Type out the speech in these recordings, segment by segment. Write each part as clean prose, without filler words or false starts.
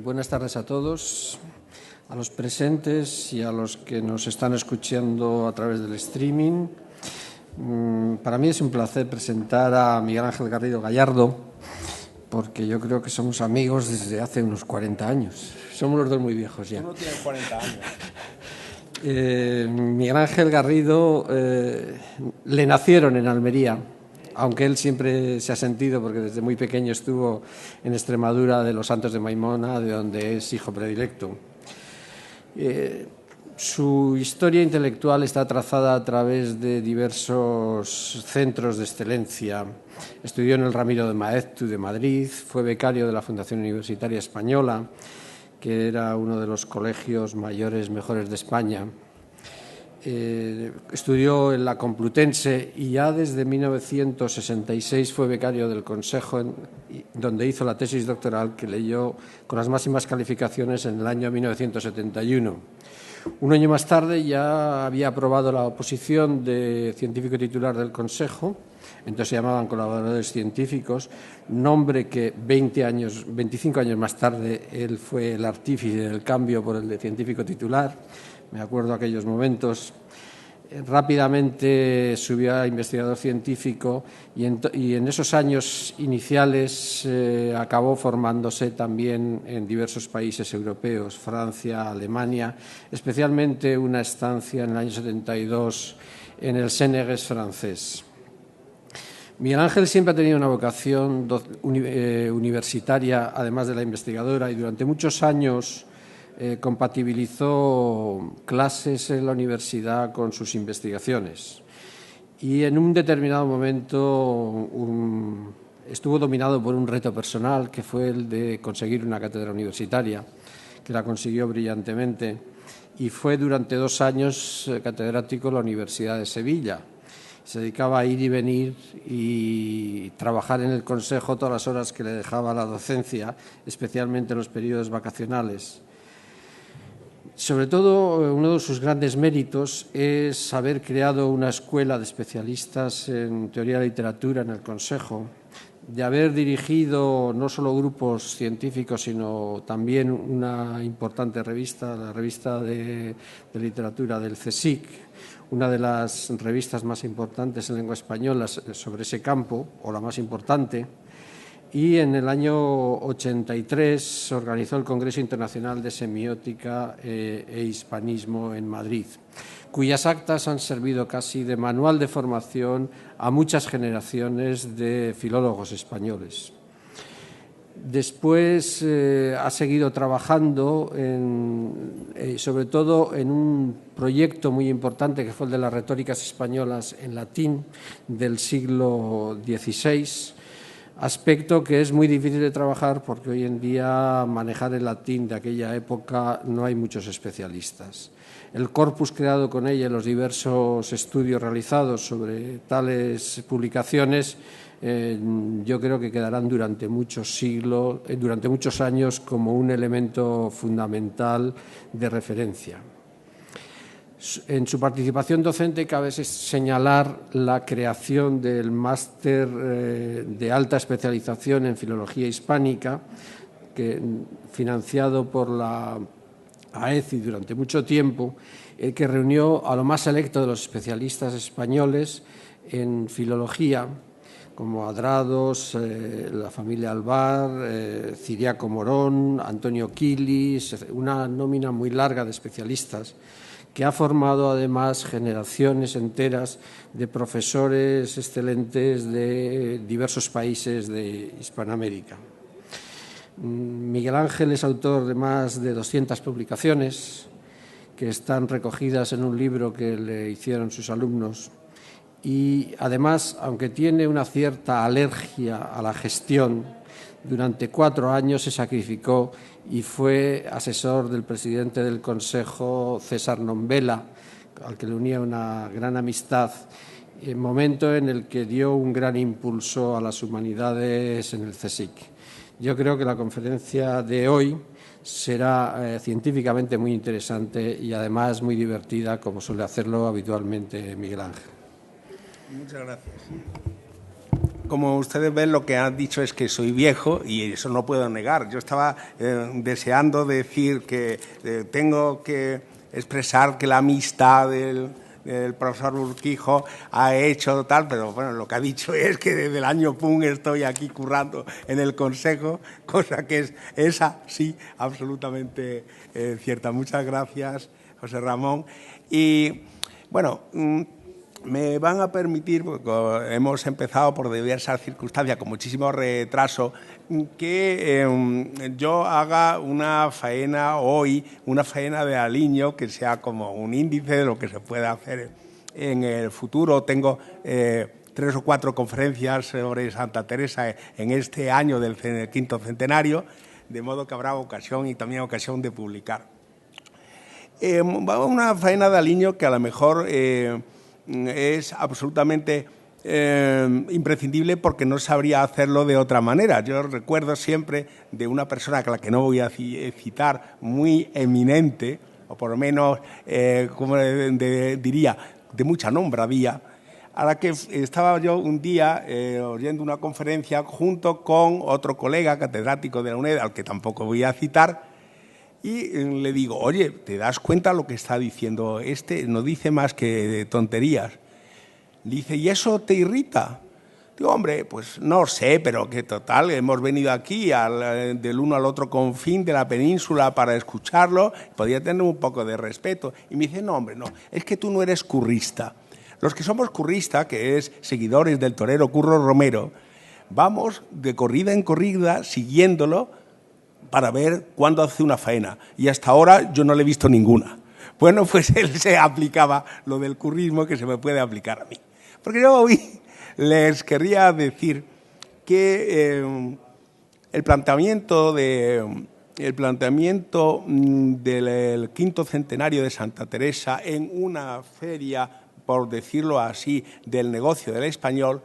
Buenas tardes a todos, a los presentes y a los que nos están escuchando a través del streaming. Para mí es un placer presentar a Miguel Ángel Garrido Gallardo, porque yo creo que somos amigos desde hace unos 40 años. Somos los dos muy viejos ya. Tú no tienes 40 años. Miguel Ángel Garrido le nacieron en Almería, aunque él siempre se ha sentido, porque desde muy pequeño estuvo en Extremadura, de los Santos de Maimona, de donde es hijo predilecto. Su historia intelectual está trazada a través de diversos centros de excelencia. Estudió en el Ramiro de Maeztu de Madrid, fue becario de la Fundación Universitaria Española, que era uno de los colegios mayores mejores de España. Estudió en la Complutense y ya desde 1966 fue becario del Consejo, donde hizo la tesis doctoral que leyó con las máximas calificaciones en el año 1971. Un año más tarde ya había aprobado la oposición de científico titular del Consejo, entonces se llamaban colaboradores científicos, nombre que 25 años más tarde él fue el artífice del cambio por el de científico titular. Me acuerdo aquellos momentos. Rápidamente subió a investigador científico y en esos años iniciales acabó formándose también en diversos países europeos, Francia, Alemania, especialmente una estancia en el año 72 en el Sénégues francés. Miguel Ángel siempre ha tenido una vocación universitaria, además de la investigadora, y durante muchos años compatibilizó clases en la universidad con sus investigaciones. Y en un determinado momento estuvo dominado por un reto personal, que fue el de conseguir una cátedra universitaria, que la consiguió brillantemente, y fue durante 2 años catedrático en la Universidad de Sevilla. Se dedicaba a ir y venir y trabajar en el Consejo todas las horas que le dejaba la docencia, especialmente en los periodos vacacionales. Sobre todo, uno de sus grandes méritos es haber creado una escuela de especialistas en teoría de la literatura en el Consejo, de haber dirigido no solo grupos científicos, sino también una importante revista, la revista de literatura del CSIC, una de las revistas más importantes en lengua española sobre ese campo, o la más importante. Y en el año 83 organizó el Congreso Internacional de Semiótica e Hispanismo en Madrid, cuyas actas han servido casi de manual de formación a muchas generaciones de filólogos españoles. Después ha seguido trabajando sobre todo en un proyecto muy importante que fue el de las retóricas españolas en latín del siglo XVI, aspecto que es muy difícil de trabajar porque hoy en día manejar el latín de aquella época no hay muchos especialistas. El corpus creado con ella, los diversos estudios realizados sobre tales publicaciones, yo creo que quedarán durante muchos años como un elemento fundamental de referencia. En su participación docente cabe señalar la creación del máster de alta especialización en filología hispánica, financiado por la AECI durante mucho tiempo, que reunió a lo más selecto de los especialistas españoles en filología, como Adrados, la familia Alvar, Ciriaco Morón, Antonio Quilis, una nómina muy larga de especialistas, que ha formado además generaciones enteras de profesores excelentes de diversos países de Hispanoamérica. Miguel Ángel es autor de más de 200 publicaciones que están recogidas en un libro que le hicieron sus alumnos y además, aunque tiene una cierta alergia a la gestión, durante 4 años se sacrificó y fue asesor del presidente del Consejo, César Nombela, al que le unía una gran amistad, en momento en el que dio un gran impulso a las humanidades en el CSIC. Yo creo que la conferencia de hoy será científicamente muy interesante y además muy divertida, como suele hacerlo habitualmente Miguel Ángel. Muchas gracias. como ustedes ven, lo que han dicho es que soy viejo y eso no puedo negar. Yo estaba deseando decir que tengo que expresar que la amistad del profesor Urquijo ha hecho tal, pero bueno, lo que ha dicho es que desde el año PUN estoy aquí currando en el Consejo, cosa que es esa sí absolutamente cierta. Muchas gracias, José Ramón. Y bueno, me van a permitir, porque hemos empezado por diversas circunstancias con muchísimo retraso, que yo haga una faena hoy, una faena de aliño que sea como un índice de lo que se puede hacer en el futuro. Tengo 3 o 4 conferencias sobre Santa Teresa en este año del 5º centenario, de modo que habrá ocasión y también ocasión de publicar. Una faena de aliño que a lo mejor es absolutamente imprescindible porque no sabría hacerlo de otra manera. Yo recuerdo siempre de una persona a la que no voy a citar, muy eminente, o por lo menos, como diría, de mucha nombradía, a la que estaba yo un día oyendo una conferencia junto con otro colega catedrático de la UNED, al que tampoco voy a citar, y le digo, oye, ¿te das cuenta lo que está diciendo este? No dice más que tonterías. Dice, ¿y eso te irrita? Digo, hombre, pues no sé, pero que total, hemos venido aquí del uno al otro confín de la península para escucharlo, podría tener un poco de respeto. Y me dice, no, hombre, no, es que tú no eres currista. Los que somos currista, que es seguidores del torero Curro Romero, vamos de corrida en corrida siguiéndolo para ver cuándo hace una faena. Y hasta ahora yo no le he visto ninguna. Bueno, pues él se aplicaba lo del currismo que se me puede aplicar a mí. Porque yo hoy les querría decir que el planteamiento del 5º centenario de Santa Teresa en una feria, por decirlo así, del negocio del español,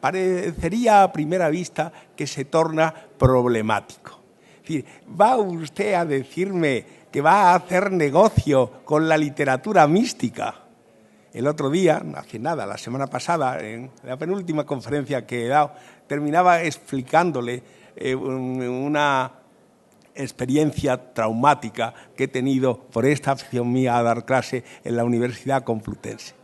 parecería a primera vista que se torna problemático. Es decir, ¿va usted a decirme que va a hacer negocio con la literatura mística? El otro día, hace nada, la semana pasada, en la penúltima conferencia que he dado, terminaba explicándole una experiencia traumática que he tenido por esta afición mía a dar clase en la Universidad Complutense.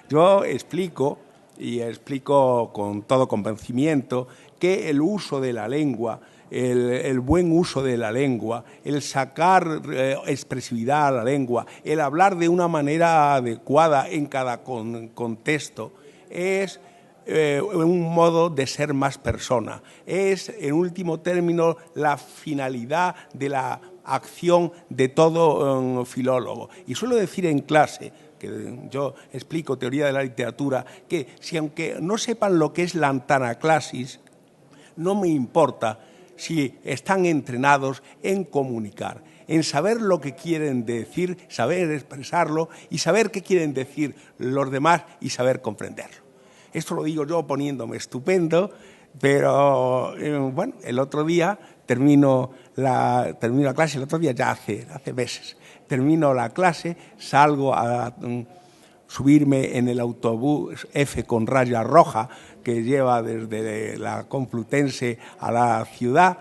Yo explico, y explico con todo convencimiento, que el uso de la lengua, el buen uso de la lengua, el sacar expresividad a la lengua, el hablar de una manera adecuada en cada contexto, es un modo de ser más persona. Es, en último término, la finalidad de la acción de todo filólogo. Y suelo decir en clase, que yo explico teoría de la literatura, que si aunque no sepan lo que es la antanaclasis, no me importa si están entrenados en comunicar, en saber lo que quieren decir, saber expresarlo y saber qué quieren decir los demás y saber comprenderlo. Esto lo digo yo poniéndome estupendo, pero bueno, el otro día termino la clase, el otro día ya hace meses, termino la clase, salgo a subirme en el autobús F con raya roja que lleva desde la Complutense a la ciudad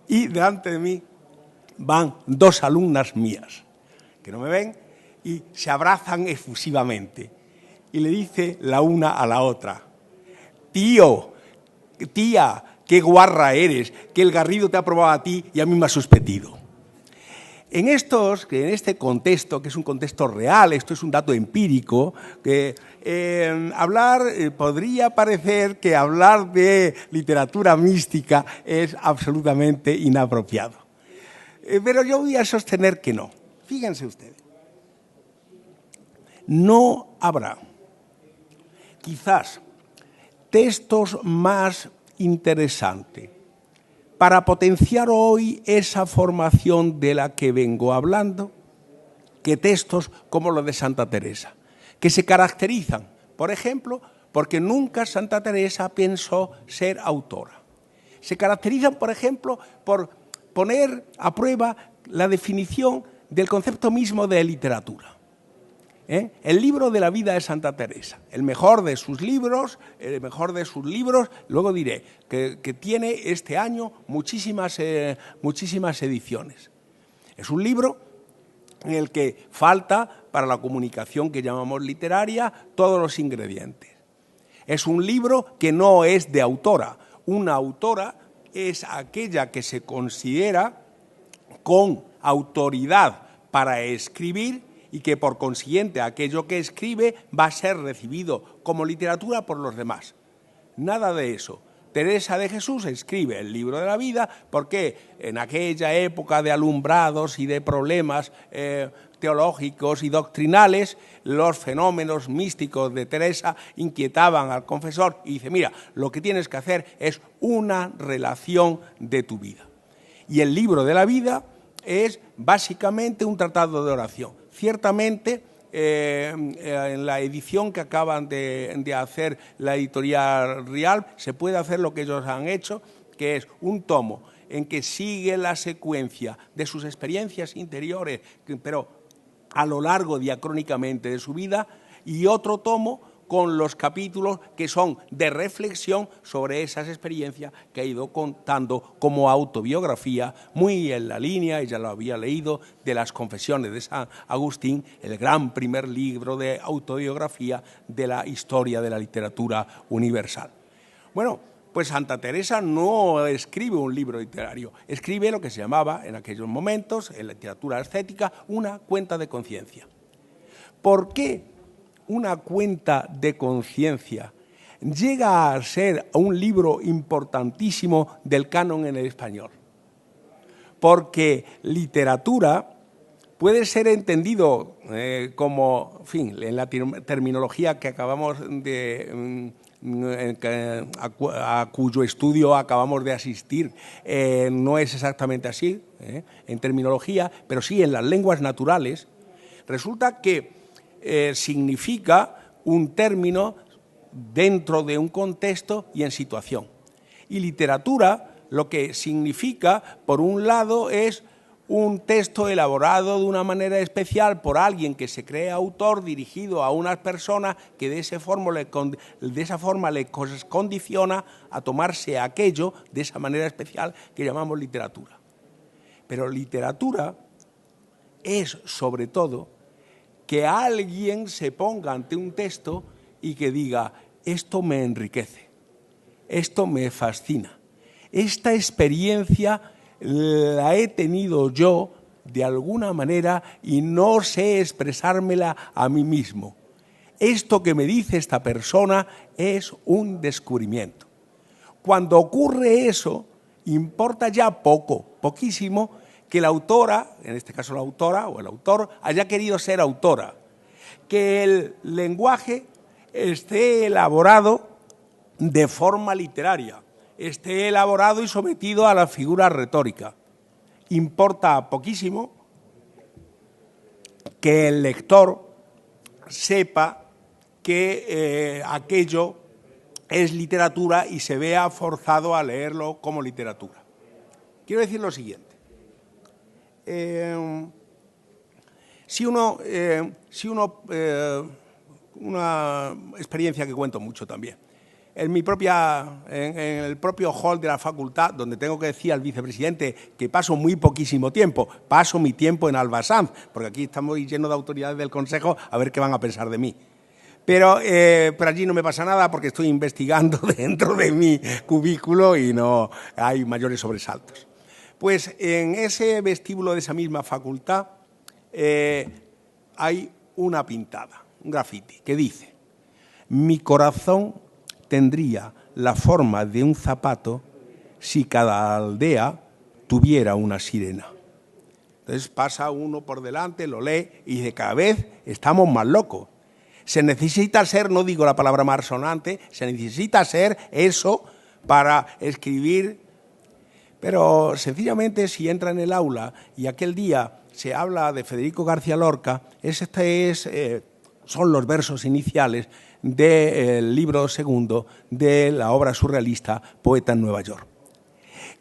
y delante de mí van 2 alumnas mías que no me ven y se abrazan efusivamente y le dice la una a la otra, tío, tía, qué guarra eres, que el Garrido te ha probado a ti y a mí me ha suspendido. En este contexto, que es un contexto real, esto es un dato empírico, que podría parecer que hablar de literatura mística es absolutamente inapropiado. Pero yo voy a sostener que no. Fíjense ustedes. No habrá, quizás, textos más interesantes para potenciar hoy esa formación de la que vengo hablando, que textos como los de Santa Teresa, que se caracterizan, por ejemplo, porque nunca Santa Teresa pensó ser autora. Se caracterizan, por ejemplo, por poner a prueba la definición del concepto mismo de literatura. El libro de la vida de Santa Teresa, el mejor de sus libros, luego diré que tiene este año muchísimas ediciones. Es un libro en el que falta para la comunicación que llamamos literaria todos los ingredientes. Es un libro que no es de autora. Una autora es aquella que se considera con autoridad para escribir y que por consiguiente aquello que escribe va a ser recibido como literatura por los demás. Nada de eso. Teresa de Jesús escribe el libro de la vida porque en aquella época de alumbrados y de problemas teológicos y doctrinales, los fenómenos místicos de Teresa inquietaban al confesor y dice, mira, lo que tienes que hacer es una relación de tu vida. Y el libro de la vida es básicamente un tratado de oración. Ciertamente, en la edición que acaban de hacer la editorial Rialp, se puede hacer lo que ellos han hecho, que es un tomo en que sigue la secuencia de sus experiencias interiores, pero a lo largo diacrónicamente de su vida, y otro tomo con los capítulos que son de reflexión sobre esas experiencias que ha ido contando como autobiografía, muy en la línea, ella lo había leído, de las Confesiones de San Agustín, el gran primer libro de autobiografía de la historia de la literatura universal. Bueno, pues Santa Teresa no escribe un libro literario, escribe lo que se llamaba en aquellos momentos, en la literatura ascética, una cuenta de conciencia. ¿Por qué una cuenta de conciencia llega a ser un libro importantísimo del canon en el español? Porque literatura puede ser entendido como, en fin, en la terminología que acabamos a cuyo estudio acabamos de asistir, no es exactamente así en terminología, pero sí en las lenguas naturales. Resulta que significa un término dentro de un contexto y en situación. Y literatura lo que significa, por un lado, es un texto elaborado de una manera especial por alguien que se cree autor, dirigido a unas personas que de esa forma le condiciona a tomarse aquello de esa manera especial que llamamos literatura. Pero literatura es, sobre todo, que alguien se ponga ante un texto y que diga, esto me enriquece, esto me fascina, esta experiencia la he tenido yo de alguna manera y no sé expresármela a mí mismo. Esto que me dice esta persona es un descubrimiento. Cuando ocurre eso, importa ya poquísimo, que la autora, en este caso la autora o el autor, haya querido ser autora, que el lenguaje esté elaborado de forma literaria, esté elaborado y sometido a la figura retórica. Importa poquísimo que el lector sepa que aquello es literatura y se vea forzado a leerlo como literatura. Quiero decir lo siguiente. Una experiencia que cuento mucho también. En el propio hall de la facultad, donde tengo que decir al vicepresidente que paso muy poquísimo tiempo, paso mi tiempo en Albasanz, porque aquí estamos llenos de autoridades del Consejo a ver qué van a pensar de mí. Pero allí no me pasa nada porque estoy investigando dentro de mi cubículo y no hay mayores sobresaltos. Pues en ese vestíbulo de esa misma facultad hay una pintada, un grafiti, que dice: mi corazón tendría la forma de un zapato si cada aldea tuviera una sirena. Entonces pasa uno por delante, lo lee y dice, cada vez estamos más locos. Se necesita ser, no digo la palabra más sonante, se necesita ser eso para escribir. Pero sencillamente si entra en el aula y aquel día se habla de Federico García Lorca, son los versos iniciales del libro segundo de la obra surrealista Poeta en Nueva York.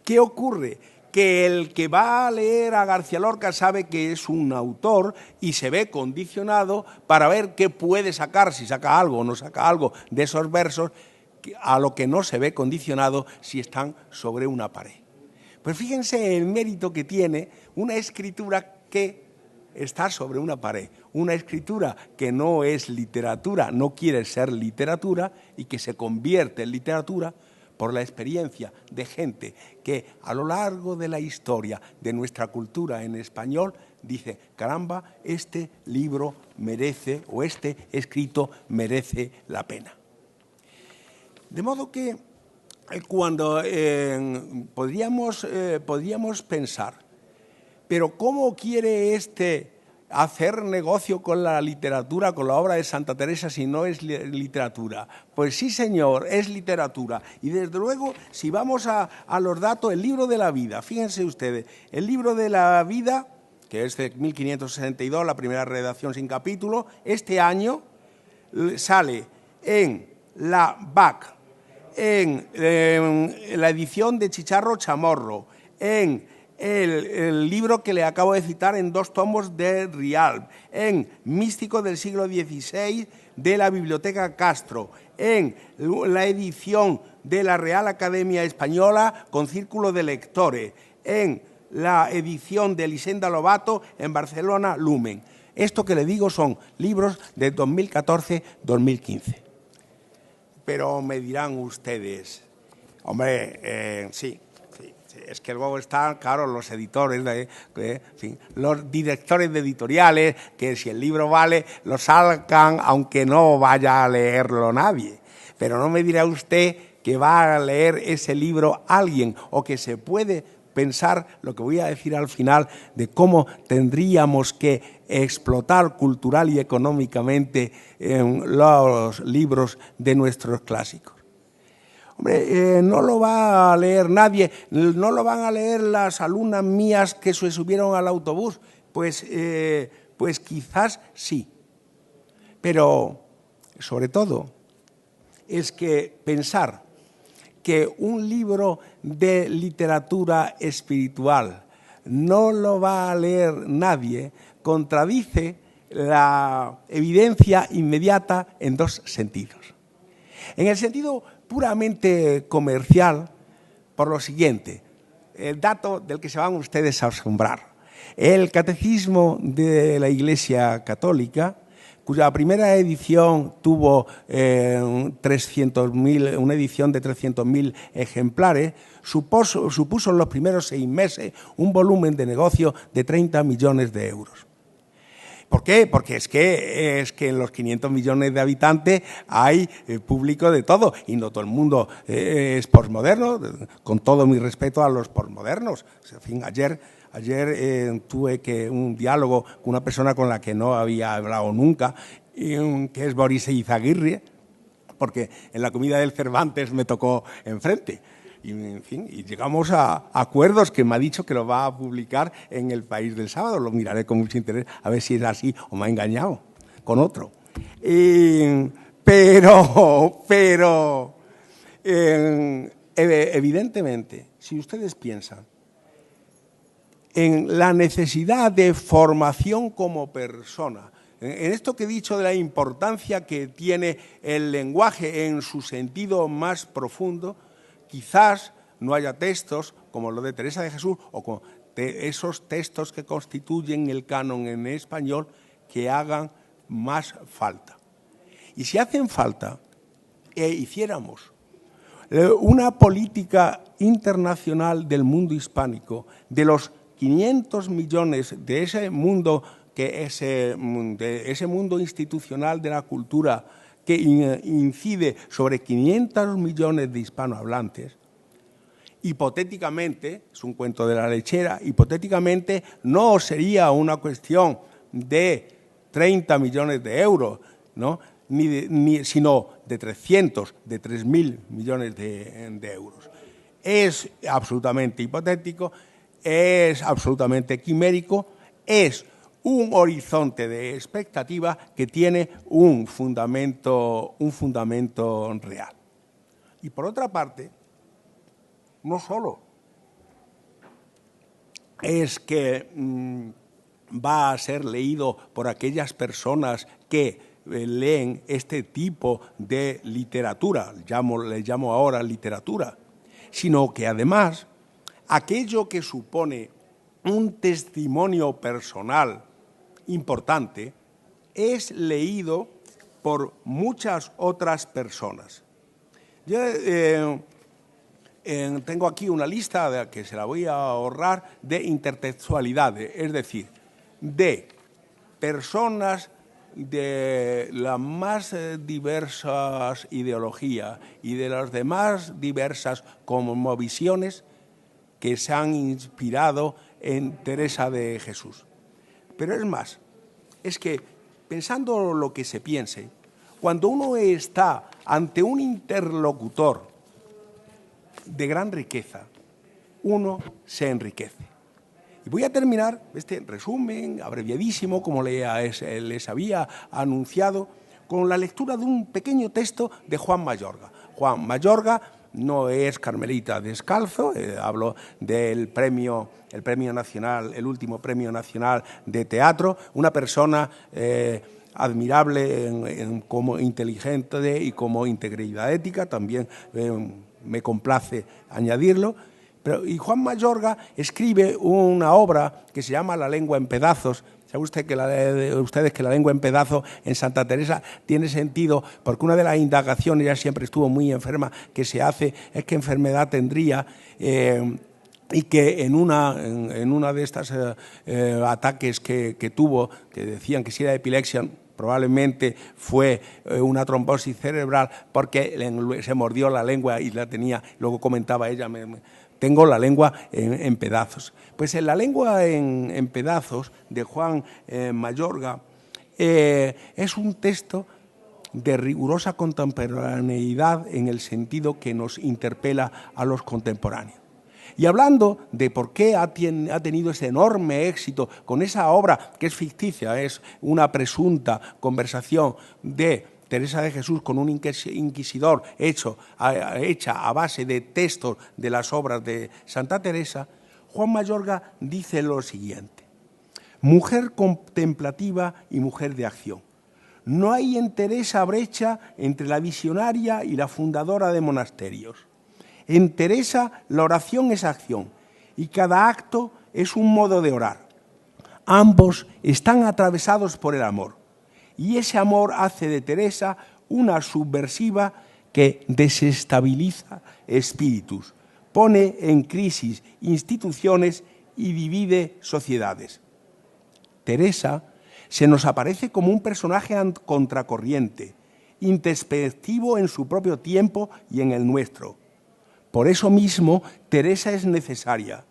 ¿Qué ocurre? que el que va a leer a García Lorca sabe que es un autor y se ve condicionado para ver qué puede sacar, si saca algo o no saca algo de esos versos, a lo que no se ve condicionado si están sobre una pared. Pues fíjense el mérito que tiene una escritura que está sobre una pared, una escritura que no es literatura, no quiere ser literatura y que se convierte en literatura por la experiencia de gente que a lo largo de la historia de nuestra cultura en español dice, caramba, este libro merece, o este escrito merece la pena. De modo que cuando podríamos pensar, pero ¿cómo quiere hacer negocio con la literatura, con la obra de Santa Teresa, si no es literatura? Pues sí, señor, es literatura. Y desde luego, si vamos a los datos, el libro de la vida, fíjense ustedes, el libro de la vida, que es de 1562, la primera redacción sin capítulo, este año sale en la BAC, en la edición de Chicharro Chamorro, en el libro que le acabo de citar en 2 tomos de Rialb, en Místico del siglo XVI de la Biblioteca Castro, en la edición de la Real Academia Española con Círculo de Lectores, en la edición de Elisenda Lobato en Barcelona Lumen. Esto que le digo son libros de 2014-2015. Pero me dirán ustedes, hombre, sí, es que luego están, claro, los editores, los directores de editoriales, que si el libro vale, lo sacan aunque no vaya a leerlo nadie. Pero no me dirá usted que va a leer ese libro alguien, o que se puede pensar lo que voy a decir al final de cómo tendríamos que explotar cultural y económicamente los libros de nuestros clásicos. Hombre, no lo va a leer nadie, no lo van a leer las alumnas mías que se subieron al autobús, pues quizás sí, pero sobre todo es que pensar que un libro de literatura espiritual no lo va a leer nadie contradice la evidencia inmediata en 2 sentidos. En el sentido puramente comercial, por lo siguiente, el dato del que se van ustedes a asombrar. El Catecismo de la Iglesia Católica, cuya primera edición tuvo 300.000, una edición de 300.000 ejemplares, supuso en los primeros 6 meses un volumen de negocio de 30 millones de euros. ¿Por qué? Porque es que en los 500 millones de habitantes hay público de todo y no todo el mundo es posmoderno, con todo mi respeto a los posmodernos. En fin, ayer tuve un diálogo con una persona con la que no había hablado nunca, que es Boris Izaguirre, porque en la comida del Cervantes me tocó enfrente. Y, en fin, y llegamos a acuerdos que me ha dicho que lo va a publicar en El País del Sábado. Lo miraré con mucho interés a ver si es así o me ha engañado con otro. Pero evidentemente, si ustedes piensan en la necesidad de formación como persona, en esto que he dicho de la importancia que tiene el lenguaje en su sentido más profundo, quizás no haya textos como los de Teresa de Jesús o como esos textos que constituyen el canon en español que hagan más falta. Y si hacen falta, hiciéramos una política internacional del mundo hispánico, de los 500 millones de ese mundo, de ese mundo institucional de la cultura, que incide sobre 500 millones de hispanohablantes, hipotéticamente, es un cuento de la lechera, hipotéticamente no sería una cuestión de 30 millones de euros, ¿no? Sino de 300, de 3.000 millones de euros. Es absolutamente hipotético, es absolutamente quimérico, es un horizonte de expectativa que tiene un fundamento real. Y por otra parte, no solo es que va a ser leído por aquellas personas que leen este tipo de literatura, le llamo ahora literatura, sino que además aquello que supone un testimonio personal importante es leído por muchas otras personas. Yo tengo aquí una lista que se la voy a ahorrar de intertextualidades, es decir, de personas de las más diversas ideologías y de las demás diversas cosmovisiones que se han inspirado en Teresa de Jesús. Pero es más, es que pensando lo que se piense, cuando uno está ante un interlocutor de gran riqueza, uno se enriquece. Y voy a terminar este resumen abreviadísimo, como les había anunciado, con la lectura de un pequeño texto de Juan Mayorga. Juan Mayorga no es carmelita descalzo, hablo del premio, el premio nacional, el último premio nacional de teatro, una persona admirable como inteligente y como integridad ética, también me complace añadirlo. Y Juan Mayorga escribe una obra que se llama La lengua en pedazos. ¿Sabe ustedes que la lengua en pedazos en Santa Teresa tiene sentido? Porque una de las indagaciones, ella siempre estuvo muy enferma, que se hace es qué enfermedad tendría y que en una de estas ataques que tuvo, que decían que si era epilepsia, probablemente fue una trombosis cerebral porque se mordió la lengua y la tenía, luego comentaba ella, tengo la lengua en pedazos. Pues en La lengua en pedazos de Juan Mayorga es un texto de rigurosa contemporaneidad en el sentido que nos interpela a los contemporáneos. Y hablando de por qué ha tenido ese enorme éxito con esa obra que es ficticia, es una presunta conversación de Teresa de Jesús con un inquisidor hecha a base de textos de las obras de Santa Teresa, Juan Mayorga dice lo siguiente: mujer contemplativa y mujer de acción. No hay en Teresa brecha entre la visionaria y la fundadora de monasterios. En Teresa la oración es acción y cada acto es un modo de orar. Ambos están atravesados por el amor y ese amor hace de Teresa una subversiva que desestabiliza espíritus, pone en crisis instituciones y divide sociedades. Teresa se nos aparece como un personaje contracorriente, introspectivo en su propio tiempo y en el nuestro. Por eso mismo, Teresa es necesaria.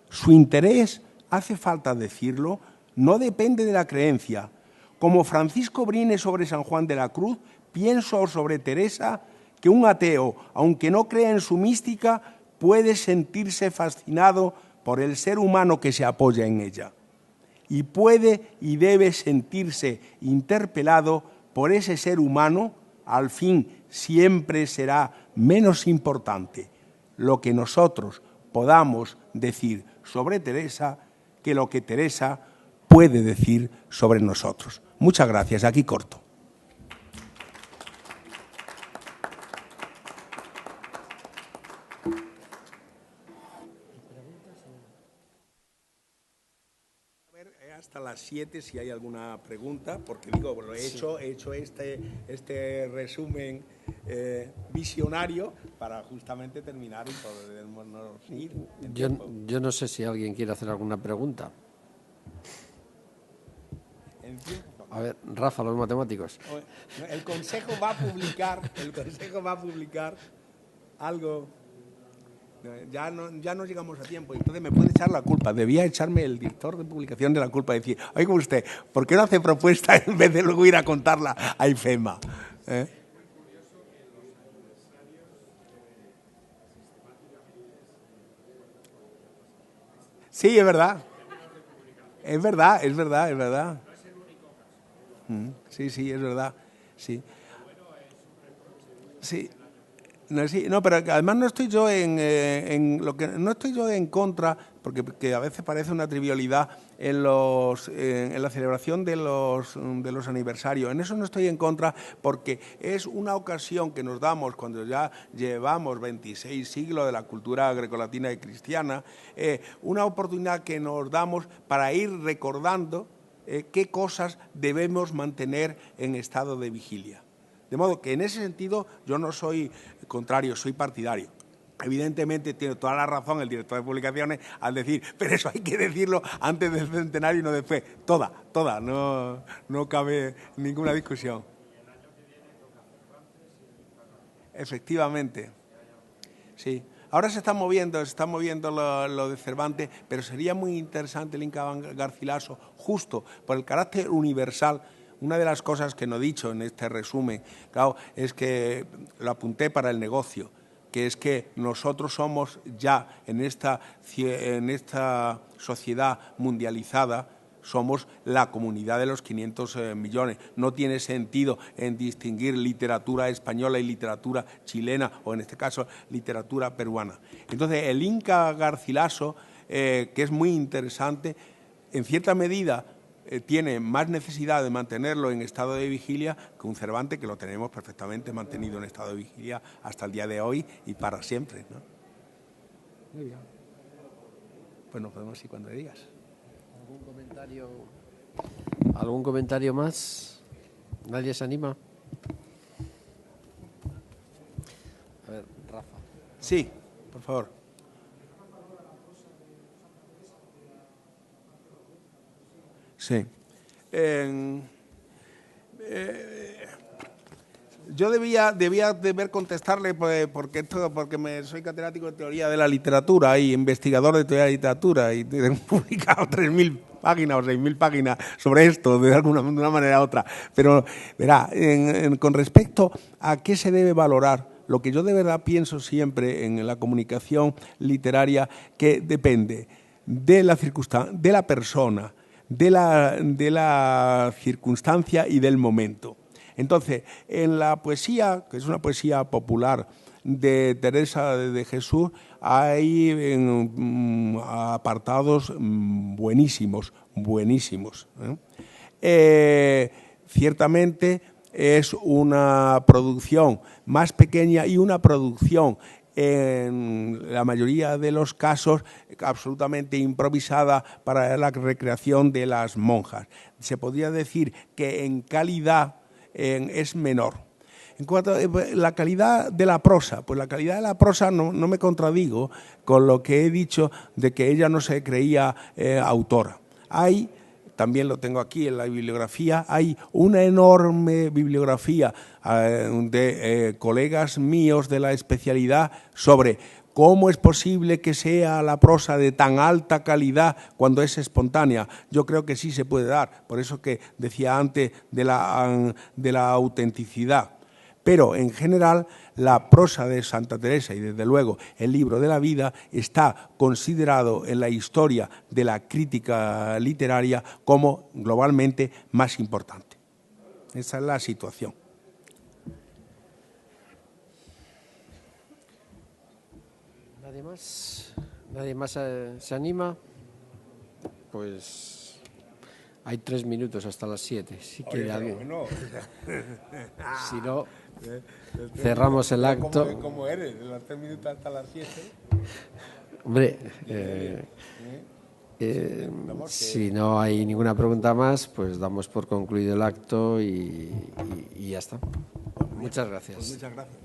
Su interés, hace falta decirlo, no depende de la creencia. Como Francisco Brine sobre San Juan de la Cruz, pienso sobre Teresa que un ateo, aunque no crea en su mística, puede sentirse fascinado por el ser humano que se apoya en ella. Y puede y debe sentirse interpelado por ese ser humano. Al fin siempre será menos importante lo que nosotros podamos decir sobre Teresa que lo que Teresa puede decir sobre nosotros. Muchas gracias. Aquí corto. Hasta las 7 si hay alguna pregunta, porque digo, lo he hecho este resumen visionario para justamente terminar y podernos ir. Yo no sé si alguien quiere hacer alguna pregunta. A ver, Rafa, los matemáticos. El Consejo va a publicar algo. Ya no llegamos a tiempo, entonces me puede echar la culpa. Debía echarme el director de publicación de la culpa, decir, oiga usted, ¿por qué no hace propuesta en vez de luego ir a contarla a IFEMA? Sí, es verdad. Es verdad. Sí, es verdad. Sí. Sí. No, sí, no, pero además no estoy yo no estoy yo en contra, porque que a veces parece una trivialidad en la celebración de los aniversarios. En eso no estoy en contra, porque es una ocasión que nos damos cuando ya llevamos 26 siglos de la cultura grecolatina y cristiana, una oportunidad que nos damos para ir recordando qué cosas debemos mantener en estado de vigilia. De modo que en ese sentido yo no soy contrario, soy partidario. Evidentemente tiene toda la razón el director de publicaciones al decir, pero eso hay que decirlo antes del centenario y no después. Toda, no cabe ninguna discusión. Efectivamente, sí. Ahora se está moviendo lo de Cervantes, pero sería muy interesante el Inca Garcilaso, justo por el carácter universal. Una de las cosas que no he dicho en este resumen, claro, es que lo apunté para el negocio, que es que nosotros somos ya en esta sociedad mundializada, somos la comunidad de los 500 millones. No tiene sentido en distinguir literatura española y literatura chilena, o en este caso literatura peruana. Entonces, el Inca Garcilaso, que es muy interesante, en cierta medida tiene más necesidad de mantenerlo en estado de vigilia que un Cervantes, que lo tenemos perfectamente mantenido en estado de vigilia hasta el día de hoy y para siempre, ¿no? Muy bien. Pues nos podemos ir cuando digas. ¿Algún comentario más? ¿Nadie se anima? A ver, Rafa. Sí, por favor. Sí. Yo debía deber contestarle porque soy catedrático de teoría de la literatura y investigador de teoría de la literatura y he publicado 3.000 páginas o 6.000 páginas sobre esto de una manera u otra. Pero, verá, con respecto a qué se debe valorar, lo que yo de verdad pienso siempre en la comunicación literaria, que depende de la circunstancia, de la persona, de la circunstancia y del momento. Entonces, en la poesía, que es una poesía popular de Teresa de Jesús, hay apartados buenísimos. Ciertamente es una producción más pequeña y una producción en la mayoría de los casos absolutamente improvisada para la recreación de las monjas. Se podría decir que en calidad es menor. En cuanto a la calidad de la prosa, pues la calidad de la prosa no me contradigo con lo que he dicho de que ella no se creía autora. Hay, también lo tengo aquí en la bibliografía, hay una enorme bibliografía de colegas míos de la especialidad sobre cómo es posible que sea la prosa de tan alta calidad cuando es espontánea. Yo creo que sí se puede dar, por eso que decía antes de la autenticidad. Pero, en general, la prosa de Santa Teresa y, desde luego, el libro de la vida está considerado en la historia de la crítica literaria como globalmente más importante. Esa es la situación. ¿Nadie más se anima? Pues hay 3 minutos hasta las 7. Si quiere alguien. Si no, cerramos el acto. ¿Cómo eres? De los 3 minutos hasta las 7. Hombre, si no hay ninguna pregunta más, pues damos por concluido el acto y ya está. Muchas gracias. Pues muchas gracias.